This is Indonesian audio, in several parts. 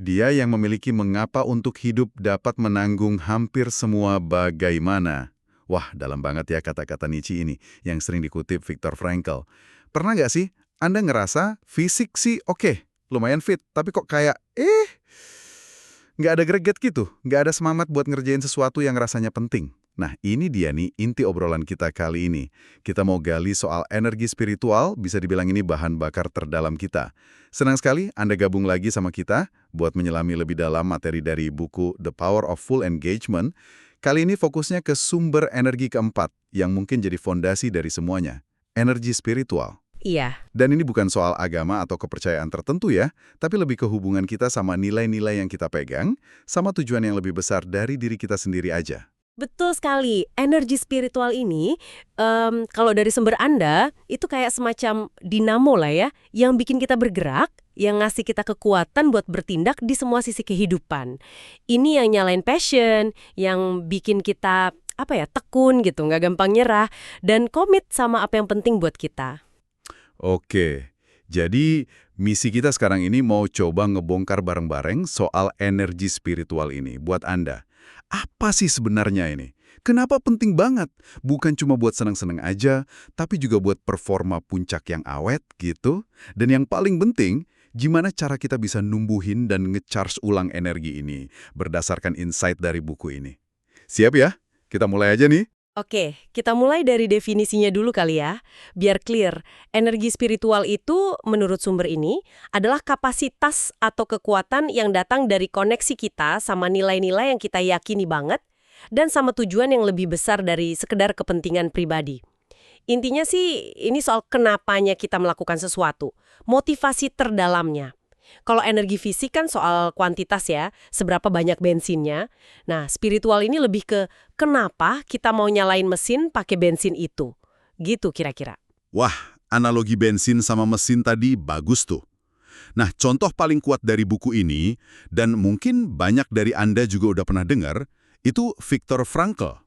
Dia yang memiliki mengapa untuk hidup dapat menanggung hampir semua bagaimana. Wah, dalam banget ya kata-kata Nietzsche ini, yang sering dikutip Viktor Frankl. Pernah nggak sih Anda ngerasa fisik sih oke, lumayan fit, tapi kok kayak, nggak ada greget gitu, nggak ada semangat buat ngerjain sesuatu yang rasanya penting. Nah, ini dia nih inti obrolan kita kali ini. Kita mau gali soal energi spiritual, bisa dibilang ini bahan bakar terdalam kita. Senang sekali Anda gabung lagi sama kita buat menyelami lebih dalam materi dari buku The Power of Full Engagement. Kali ini fokusnya ke sumber energi keempat yang mungkin jadi fondasi dari semuanya, energi spiritual. Iya, Dan ini bukan soal agama atau kepercayaan tertentu ya, tapi lebih ke hubungan kita sama nilai-nilai yang kita pegang, sama tujuan yang lebih besar dari diri kita sendiri aja. betul sekali. Energi spiritual ini, kalau dari sumber Anda, itu kayak semacam dinamo lah ya, yang bikin kita bergerak, yang ngasih kita kekuatan buat bertindak di semua sisi kehidupan. Ini yang nyalain passion, yang bikin kita, tekun gitu, nggak gampang nyerah, dan komit sama apa yang penting buat kita. Oke, jadi misi kita sekarang ini mau coba ngebongkar bareng-bareng soal energi spiritual ini buat Anda. Apa sih sebenarnya ini? Kenapa penting banget? Bukan cuma buat senang-senang aja, tapi juga buat performa puncak yang awet gitu. Dan yang paling penting, gimana cara kita bisa numbuhin dan nge-charge ulang energi ini berdasarkan insight dari buku ini. Siap ya? Kita mulai aja nih. Oke, kita mulai dari definisinya dulu kali ya. Biar clear, energi spiritual itu menurut sumber ini adalah kapasitas atau kekuatan yang datang dari koneksi kita sama nilai-nilai yang kita yakini banget dan sama tujuan yang lebih besar dari sekedar kepentingan pribadi. Intinya sih ini soal kenapanya kita melakukan sesuatu, motivasi terdalamnya. Kalau energi fisik kan soal kuantitas ya, seberapa banyak bensinnya. Nah, spiritual ini lebih ke kenapa kita mau nyalain mesin pakai bensin itu. Gitu kira-kira. Wah, analogi bensin sama mesin tadi bagus tuh. Nah, contoh paling kuat dari buku ini, dan mungkin banyak dari Anda juga udah pernah dengar, itu Viktor Frankl,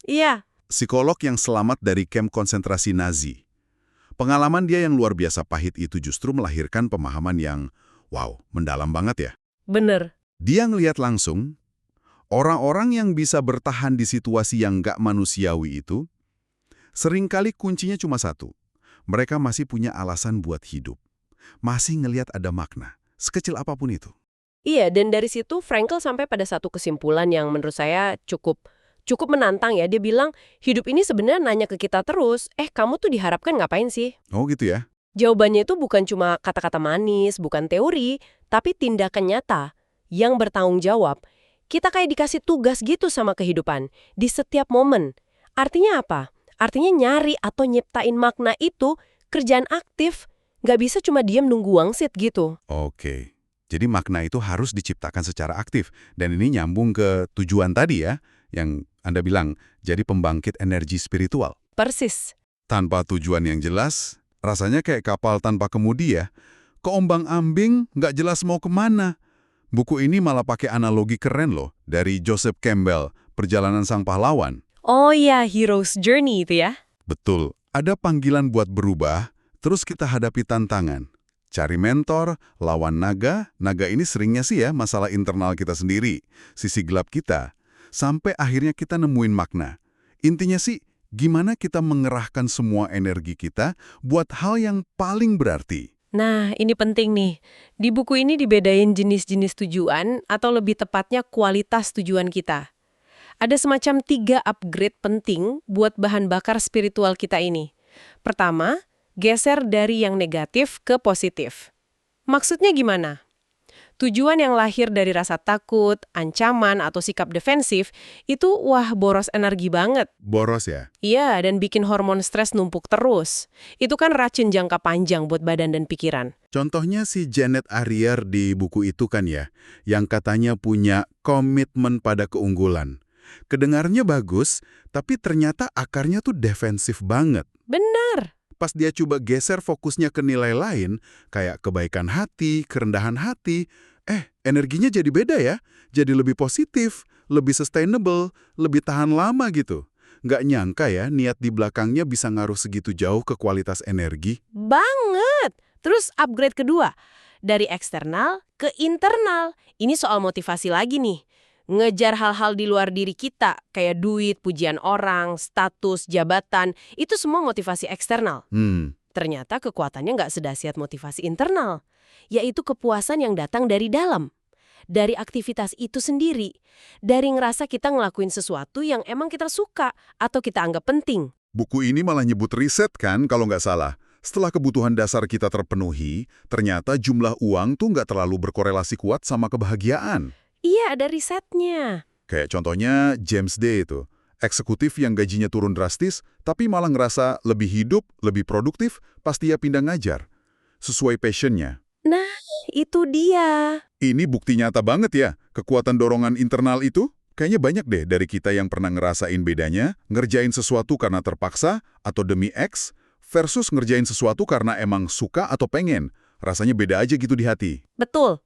Iya. psikolog yang selamat dari kamp konsentrasi Nazi. Pengalaman dia yang luar biasa pahit itu justru melahirkan pemahaman yang, wow, mendalam banget ya. Bener. Dia ngelihat langsung, orang-orang yang bisa bertahan di situasi yang nggak manusiawi itu, seringkali kuncinya cuma satu. Mereka masih punya alasan buat hidup. Masih ngelihat ada makna, sekecil apapun itu. Iya, dan dari situ Frankl sampai pada satu kesimpulan yang menurut saya cukup menantang ya. Dia bilang, hidup ini sebenarnya nanya ke kita terus, kamu tuh diharapkan ngapain sih? Oh gitu ya? Jawabannya itu bukan cuma kata-kata manis, bukan teori, tapi tindakan nyata yang bertanggung jawab. Kita kayak dikasih tugas gitu sama kehidupan di setiap momen. Artinya apa? Artinya nyari atau nyiptain makna itu kerjaan aktif. Nggak bisa cuma diam nunggu wangsit gitu. Oke. Jadi makna itu harus diciptakan secara aktif. Dan ini nyambung ke tujuan tadi ya, yang Anda bilang, jadi pembangkit energi spiritual. Persis. Tanpa tujuan yang jelas, rasanya kayak kapal tanpa kemudi ya. Keombang-ambing, nggak jelas mau kemana. Buku ini malah pakai analogi keren loh, dari Joseph Campbell, Perjalanan Sang Pahlawan. Oh iya, Hero's Journey itu ya. Betul, ada panggilan buat berubah, terus kita hadapi tantangan. Cari mentor, lawan naga ini seringnya sih ya masalah internal kita sendiri, sisi gelap kita. Sampai akhirnya kita nemuin makna. Intinya sih, gimana kita mengerahkan semua energi kita buat hal yang paling berarti. Nah, ini penting nih. Di buku ini dibedain jenis-jenis tujuan atau lebih tepatnya kualitas tujuan kita. Ada semacam 3 upgrade penting buat bahan bakar spiritual kita ini. Pertama, geser dari yang negatif ke positif. Maksudnya gimana? Tujuan yang lahir dari rasa takut, ancaman, atau sikap defensif, itu boros energi banget. Boros ya? Iya, dan bikin hormon stres numpuk terus. Itu kan racun jangka panjang buat badan dan pikiran. Contohnya si Janet Arrier di buku itu kan ya, yang katanya punya komitmen pada keunggulan. Kedengarnya bagus, tapi ternyata akarnya tuh defensif banget. Benar. Pas dia coba geser fokusnya ke nilai lain, kayak kebaikan hati, kerendahan hati, energinya jadi beda ya. Jadi lebih positif, lebih sustainable, lebih tahan lama gitu. Nggak nyangka ya, niat di belakangnya bisa ngaruh segitu jauh ke kualitas energi. Banget. Terus upgrade kedua, Dari eksternal ke internal. Ini soal motivasi lagi nih. Ngejar hal-hal di luar diri kita, kayak duit, pujian orang, status, jabatan, itu semua motivasi eksternal. Ternyata kekuatannya nggak sedahsyat motivasi internal, yaitu kepuasan yang datang dari dalam. Dari aktivitas itu sendiri, dari ngerasa kita ngelakuin sesuatu yang emang kita suka atau kita anggap penting. Buku ini malah nyebut riset kan kalau nggak salah. Setelah kebutuhan dasar kita terpenuhi, ternyata jumlah uang tuh nggak terlalu berkorelasi kuat sama kebahagiaan. Iya, ada risetnya. Kayak contohnya James Day itu, eksekutif yang gajinya turun drastis, tapi malah ngerasa lebih hidup, lebih produktif pas dia pindah ngajar. Sesuai passionnya. Nah, itu dia. Ini bukti nyata banget ya, kekuatan dorongan internal itu. Kayaknya banyak deh dari kita yang pernah ngerasain bedanya, ngerjain sesuatu karena terpaksa atau demi X, versus ngerjain sesuatu karena emang suka atau pengen. Rasanya beda aja gitu di hati. Betul.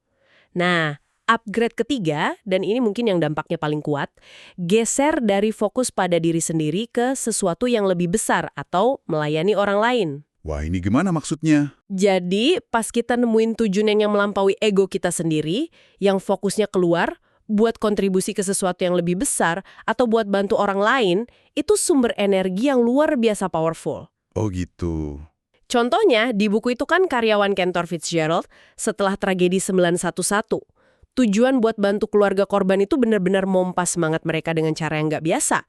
Nah, upgrade ketiga, dan ini mungkin yang dampaknya paling kuat, geser dari fokus pada diri sendiri ke sesuatu yang lebih besar atau melayani orang lain. Wah, ini gimana maksudnya? Jadi, pas kita nemuin tujuan yang melampaui ego kita sendiri, yang fokusnya keluar, buat kontribusi ke sesuatu yang lebih besar, atau buat bantu orang lain, itu sumber energi yang luar biasa powerful. Oh gitu. Contohnya, di buku itu kan karyawan Cantor Fitzgerald, setelah tragedi 9/11, tujuan buat bantu keluarga korban itu benar-benar mompas semangat mereka dengan cara yang nggak biasa.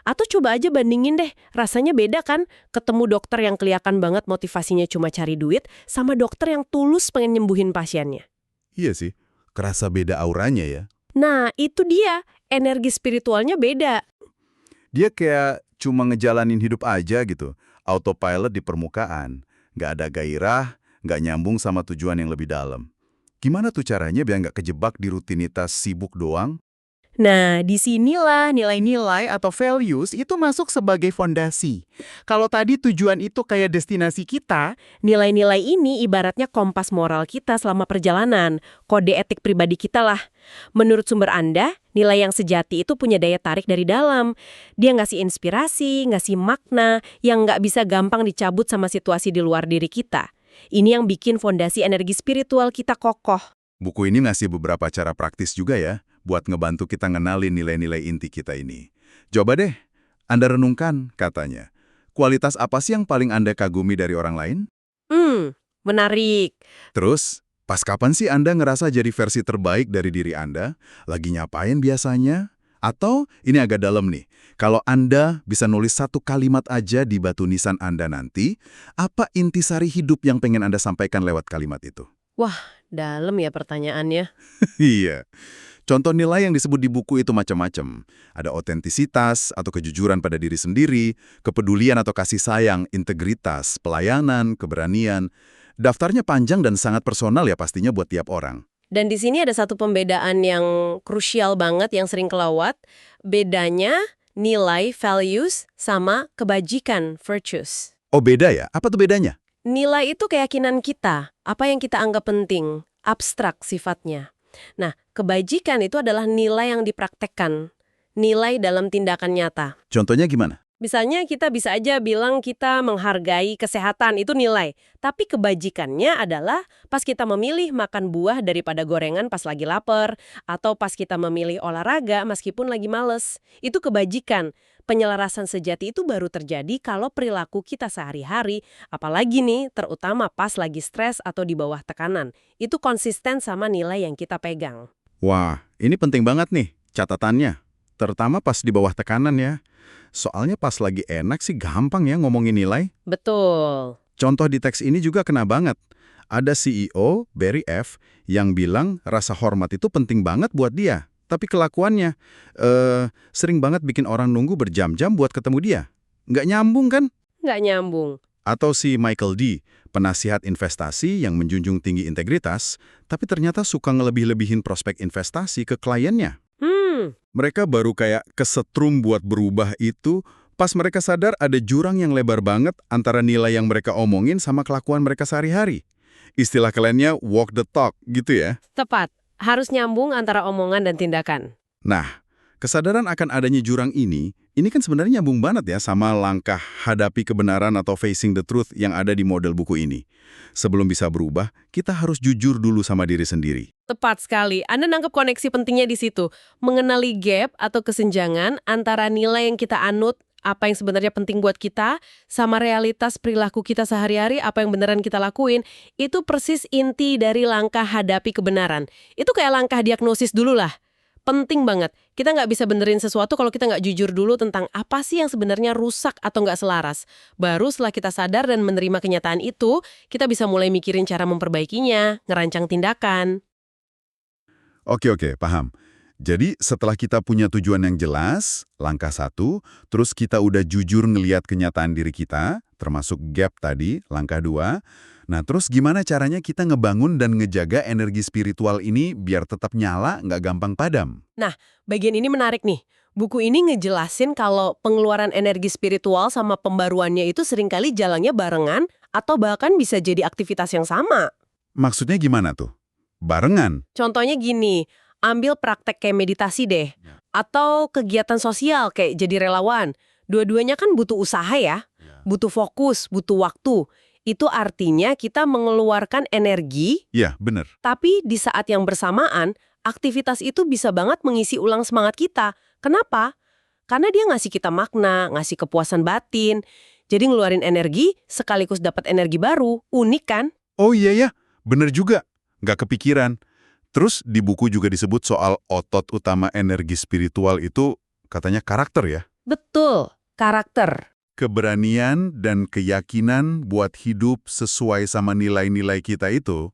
Atau coba aja bandingin deh, rasanya beda kan ketemu dokter yang kelihatan banget motivasinya cuma cari duit sama dokter yang tulus pengen nyembuhin pasiennya. Iya sih, kerasa beda auranya ya. Nah, itu dia, energi spiritualnya beda. Dia kayak cuma ngejalanin hidup aja gitu, autopilot di permukaan. Nggak ada gairah, nggak nyambung sama tujuan yang lebih dalam. Gimana tuh caranya biar nggak kejebak di rutinitas sibuk doang? Nah, disinilah nilai-nilai atau values itu masuk sebagai fondasi. Kalau tadi tujuan itu kayak destinasi kita, Nilai-nilai ini ibaratnya kompas moral kita selama perjalanan, kode etik pribadi kita lah. Menurut sumber Anda, nilai yang sejati itu punya daya tarik dari dalam. Dia ngasih inspirasi, ngasih makna, yang nggak bisa gampang dicabut sama situasi di luar diri kita. Ini yang bikin fondasi energi spiritual kita kokoh. Buku ini ngasih beberapa cara praktis juga ya, buat ngebantu kita ngenalin nilai-nilai inti kita ini. Coba deh, Anda renungkan, katanya. Kualitas apa sih yang paling Anda kagumi dari orang lain? Menarik. Terus, pas kapan sih Anda ngerasa jadi versi terbaik dari diri Anda? Lagi ngapain biasanya? Atau, ini agak dalam nih, kalau Anda bisa nulis satu kalimat aja di batu nisan Anda nanti, apa intisari hidup yang pengen Anda sampaikan lewat kalimat itu? Dalam ya pertanyaannya. Iya. Contoh nilai yang disebut di buku itu macam-macam. Ada otentisitas atau kejujuran pada diri sendiri, kepedulian atau kasih sayang, integritas, pelayanan, keberanian. Daftarnya panjang dan sangat personal ya pastinya buat tiap orang. Dan di sini ada satu pembedaan yang krusial banget yang sering kelewat. Bedanya nilai, values, sama kebajikan, virtues. Oh beda ya? Apa tuh bedanya? Nilai itu keyakinan kita, apa yang kita anggap penting, abstrak sifatnya. Nah, kebajikan itu adalah nilai yang dipraktekkan, nilai dalam tindakan nyata. Contohnya gimana? Misalnya kita bisa aja bilang kita menghargai kesehatan, itu nilai. Tapi kebajikannya adalah pas kita memilih makan buah daripada gorengan pas lagi lapar, atau pas kita memilih olahraga meskipun lagi males. Itu kebajikan. Penyelarasan sejati itu baru terjadi kalau perilaku kita sehari-hari, apalagi nih, terutama pas lagi stres atau di bawah tekanan. Itu konsisten sama nilai yang kita pegang. Wah, ini penting banget nih catatannya. Terutama pas di bawah tekanan ya. Soalnya pas lagi enak sih gampang ya ngomongin nilai. Betul. Contoh di teks ini juga kena banget. Ada CEO, Barry F., yang bilang rasa hormat itu penting banget buat dia. Tapi kelakuannya sering banget bikin orang nunggu berjam-jam buat ketemu dia. Nggak nyambung kan? Nggak nyambung. Atau si Michael D., penasihat investasi yang menjunjung tinggi integritas, tapi ternyata suka ngelebih-lebihin prospek investasi ke kliennya. Mereka baru kayak kesetrum buat berubah itu pas mereka sadar ada jurang yang lebar banget antara nilai yang mereka omongin sama kelakuan mereka sehari-hari. Istilah kerennya walk the talk gitu ya. Tepat. Harus nyambung antara omongan dan tindakan. Nah, Kesadaran akan adanya jurang ini kan sebenarnya nyambung banget ya sama langkah hadapi kebenaran atau facing the truth yang ada di model buku ini. Sebelum bisa berubah, kita harus jujur dulu sama diri sendiri. Tepat sekali. Anda nangkep koneksi pentingnya di situ. Mengenali gap atau kesenjangan antara nilai yang kita anut, apa yang sebenarnya penting buat kita, sama realitas perilaku kita sehari-hari, apa yang beneran kita lakuin, itu persis inti dari langkah hadapi kebenaran. Itu kayak langkah diagnosis dulu lah. Penting banget. Kita nggak bisa benerin sesuatu kalau kita nggak jujur dulu tentang apa sih yang sebenarnya rusak atau nggak selaras. Baru setelah kita sadar dan menerima kenyataan itu, kita bisa mulai mikirin cara memperbaikinya, ngerancang tindakan. Oke, paham. Jadi setelah kita punya tujuan yang jelas, langkah 1, terus kita udah jujur ngeliat kenyataan diri kita, termasuk gap tadi, langkah 2. Nah, terus gimana caranya kita ngebangun dan ngejaga energi spiritual ini biar tetap nyala, nggak gampang padam? Nah, bagian ini menarik nih. Buku ini ngejelasin kalau pengeluaran energi spiritual sama pembaruannya itu seringkali jalannya barengan atau bahkan bisa jadi aktivitas yang sama. Maksudnya gimana tuh? Barengan? Contohnya gini, ambil praktek kayak meditasi deh. Atau kegiatan sosial kayak jadi relawan. Dua-duanya kan butuh usaha ya. Butuh fokus, butuh waktu. Itu artinya kita mengeluarkan energi, Iya, bener. tapi di saat yang bersamaan, aktivitas itu bisa banget mengisi ulang semangat kita. Kenapa? Karena dia ngasih kita makna, ngasih kepuasan batin. Jadi ngeluarin energi sekaligus dapat energi baru. Unik kan? Oh iya ya, bener juga. Nggak kepikiran. Terus di buku juga disebut soal otot utama energi spiritual itu katanya karakter ya? Betul, karakter. Keberanian dan keyakinan buat hidup sesuai sama nilai-nilai kita itu.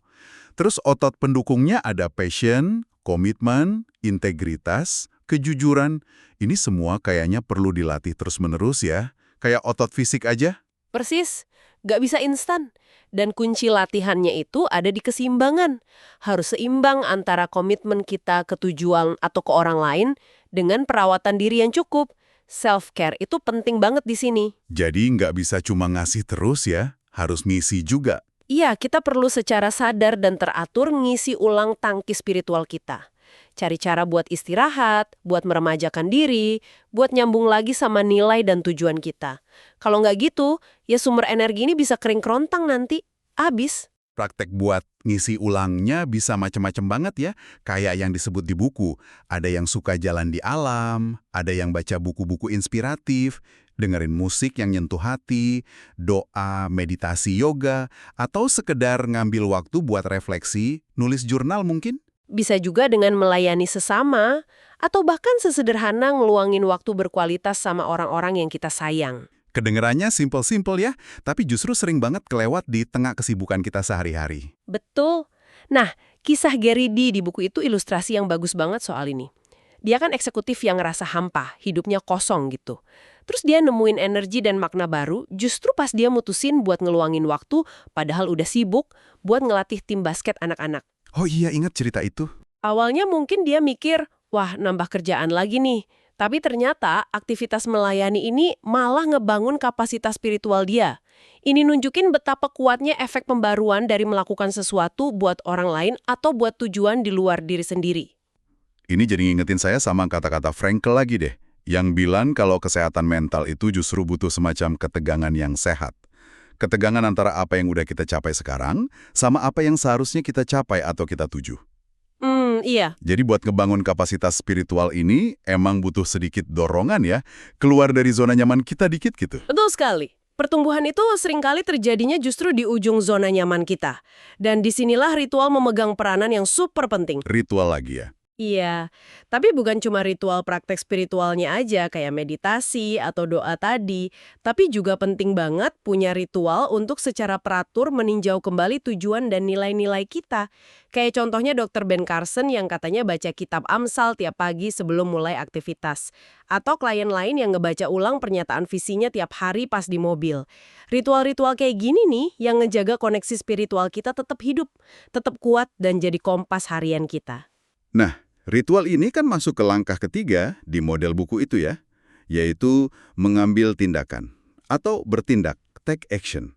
Terus otot pendukungnya ada passion, komitmen, integritas, kejujuran. Ini semua kayaknya perlu dilatih terus-menerus ya. Kayak otot fisik aja. Persis, nggak bisa instan. Dan kunci latihannya itu ada di keseimbangan. Harus seimbang antara komitmen kita ke tujuan atau ke orang lain dengan perawatan diri yang cukup. Self-care itu penting banget di sini. Jadi nggak bisa cuma ngasih terus ya, harus ngisi juga. Iya, kita perlu secara sadar dan teratur ngisi ulang tangki spiritual kita. Cari cara buat istirahat, buat meremajakan diri, buat nyambung lagi sama nilai dan tujuan kita. Kalau nggak gitu, ya sumber energi ini bisa kering kerontang nanti. Abis. Praktek buat ngisi ulangnya bisa macam-macam banget ya. Kayak yang disebut di buku. Ada yang suka jalan di alam, ada yang baca buku-buku inspiratif, dengerin musik yang nyentuh hati, doa, meditasi yoga, atau sekedar ngambil waktu buat refleksi, nulis jurnal mungkin? Bisa juga dengan melayani sesama, atau bahkan sesederhana ngeluangin waktu berkualitas sama orang-orang yang kita sayang. Kedengerannya simple-simple ya, tapi justru sering banget kelewat di tengah kesibukan kita sehari-hari. Betul. Nah, kisah Gary D di buku itu ilustrasi yang bagus banget soal ini. Dia kan eksekutif yang ngerasa hampa, hidupnya kosong gitu. Terus dia nemuin energi dan makna baru justru pas dia mutusin buat ngeluangin waktu padahal udah sibuk buat ngelatih tim basket anak-anak. Oh iya, ingat cerita itu. Awalnya mungkin dia mikir, wah nambah kerjaan lagi nih. Tapi ternyata aktivitas melayani ini malah ngebangun kapasitas spiritual dia. Ini nunjukin betapa kuatnya efek pembaruan dari melakukan sesuatu buat orang lain atau buat tujuan di luar diri sendiri. Ini jadi ngingetin saya sama kata-kata Frankl lagi deh, yang bilang kalau kesehatan mental itu justru butuh semacam ketegangan yang sehat. Ketegangan antara apa yang udah kita capai sekarang, sama apa yang seharusnya kita capai atau kita tuju. Iya. Jadi buat ngebangun kapasitas spiritual ini, emang butuh sedikit dorongan ya, keluar dari zona nyaman kita dikit gitu. Betul sekali. Pertumbuhan itu seringkali terjadinya justru di ujung zona nyaman kita. Dan disinilah ritual memegang peranan yang super penting. Ritual lagi ya. Iya, tapi bukan cuma ritual praktek spiritualnya aja kayak meditasi atau doa tadi, tapi juga penting banget punya ritual untuk secara teratur meninjau kembali tujuan dan nilai-nilai kita. Kayak contohnya Dr. Ben Carson yang katanya baca kitab Amsal tiap pagi sebelum mulai aktivitas. Atau klien lain yang ngebaca ulang pernyataan visinya tiap hari pas di mobil. Ritual-ritual kayak gini nih yang ngejaga koneksi spiritual kita tetap hidup, tetap kuat dan jadi kompas harian kita. Nah, ritual ini kan masuk ke langkah ketiga di model buku itu ya, yaitu mengambil tindakan atau bertindak, take action,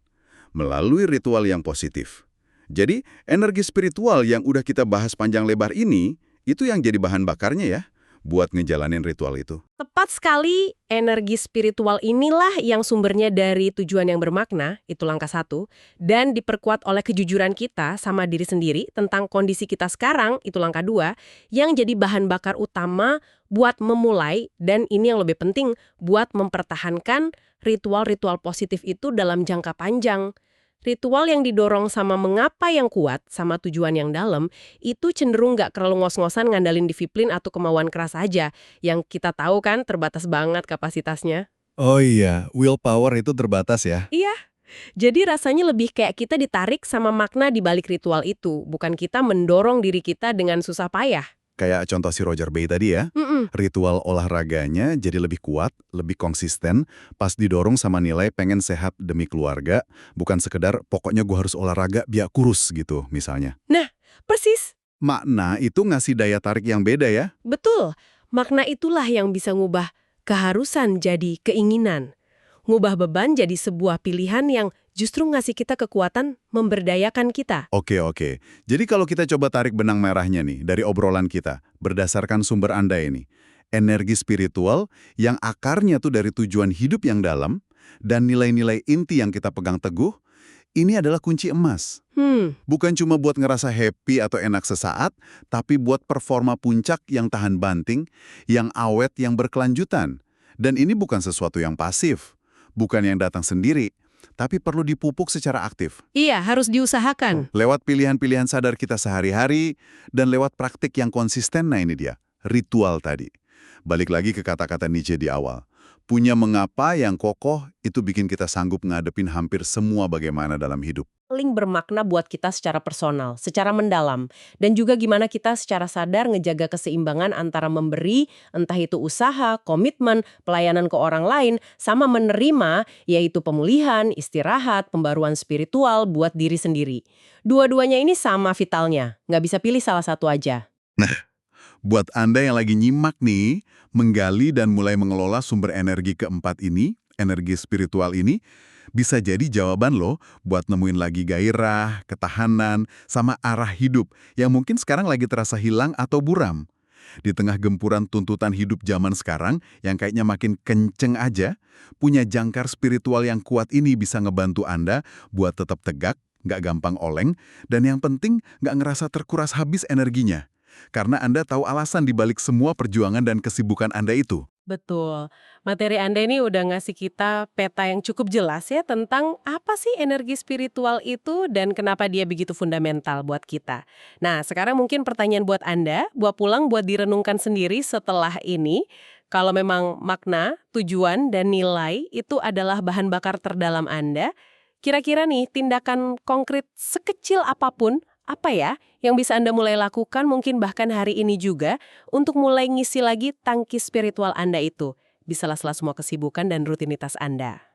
melalui ritual yang positif. Jadi, energi spiritual yang udah kita bahas panjang lebar ini, itu yang jadi bahan bakarnya ya, buat ngejalanin ritual itu? Tepat sekali, energi spiritual inilah yang sumbernya dari tujuan yang bermakna, itu langkah 1, dan diperkuat oleh kejujuran kita sama diri sendiri tentang kondisi kita sekarang, itu langkah 2, yang jadi bahan bakar utama buat memulai, dan ini yang lebih penting, buat mempertahankan ritual-ritual positif itu dalam jangka panjang. Ritual yang didorong sama mengapa yang kuat, sama tujuan yang dalam, itu cenderung nggak terlalu ngos-ngosan ngandalin disiplin atau kemauan keras aja. Yang kita tahu kan terbatas banget kapasitasnya. Oh iya, willpower itu terbatas ya. Iya, jadi rasanya lebih kayak kita ditarik sama makna di balik ritual itu, bukan kita mendorong diri kita dengan susah payah. Kayak contoh si Roger Bay tadi ya. Ritual olahraganya jadi lebih kuat, lebih konsisten, pas didorong sama nilai pengen sehat demi keluarga, bukan sekedar pokoknya gua harus olahraga biar kurus gitu misalnya. Nah, persis. Makna itu ngasih daya tarik yang beda ya. Betul. Makna itulah yang bisa ngubah keharusan jadi keinginan. Ngubah beban jadi sebuah pilihan yang justru ngasih kita kekuatan memberdayakan kita. Oke. Jadi kalau kita coba tarik benang merahnya nih dari obrolan kita, berdasarkan sumber Anda ini, energi spiritual yang akarnya tuh dari tujuan hidup yang dalam dan nilai-nilai inti yang kita pegang teguh, ini adalah kunci emas. Bukan cuma buat ngerasa happy atau enak sesaat, tapi buat performa puncak yang tahan banting, yang awet, yang berkelanjutan. Dan ini bukan sesuatu yang pasif, bukan yang datang sendiri, tapi perlu dipupuk secara aktif. Iya, harus diusahakan. Lewat pilihan-pilihan sadar kita sehari-hari, dan lewat praktik yang konsisten, nah ini dia, ritual tadi. Balik lagi ke kata-kata Nietzsche di awal. Punya mengapa yang kokoh, itu bikin kita sanggup ngadepin hampir semua bagaimana dalam hidup. Paling bermakna buat kita secara personal, secara mendalam. Dan juga gimana kita secara sadar ngejaga keseimbangan antara memberi, entah itu usaha, komitmen, pelayanan ke orang lain, sama menerima, yaitu pemulihan, istirahat, pembaruan spiritual buat diri sendiri. Dua-duanya ini sama vitalnya, nggak bisa pilih salah satu aja. Buat Anda yang lagi nyimak nih, menggali dan mulai mengelola sumber energi keempat ini, energi spiritual ini, bisa jadi jawaban loh buat nemuin lagi gairah, ketahanan, sama arah hidup yang mungkin sekarang lagi terasa hilang atau buram. Di tengah gempuran tuntutan hidup zaman sekarang yang kayaknya makin kenceng aja, punya jangkar spiritual yang kuat ini bisa ngebantu Anda buat tetap tegak, nggak gampang oleng, dan yang penting nggak ngerasa terkuras habis energinya. Karena Anda tahu alasan dibalik semua perjuangan dan kesibukan Anda itu. Betul. Materi Anda ini udah ngasih kita peta yang cukup jelas ya tentang apa sih energi spiritual itu dan kenapa dia begitu fundamental buat kita. Nah, sekarang mungkin pertanyaan buat Anda, buat pulang buat direnungkan sendiri setelah ini. Kalau memang makna, tujuan, dan nilai itu adalah bahan bakar terdalam Anda, kira-kira nih tindakan konkret sekecil apapun, apa ya yang bisa Anda mulai lakukan mungkin bahkan hari ini juga untuk mulai ngisi lagi tangki spiritual Anda itu di sela-sela semua kesibukan dan rutinitas Anda?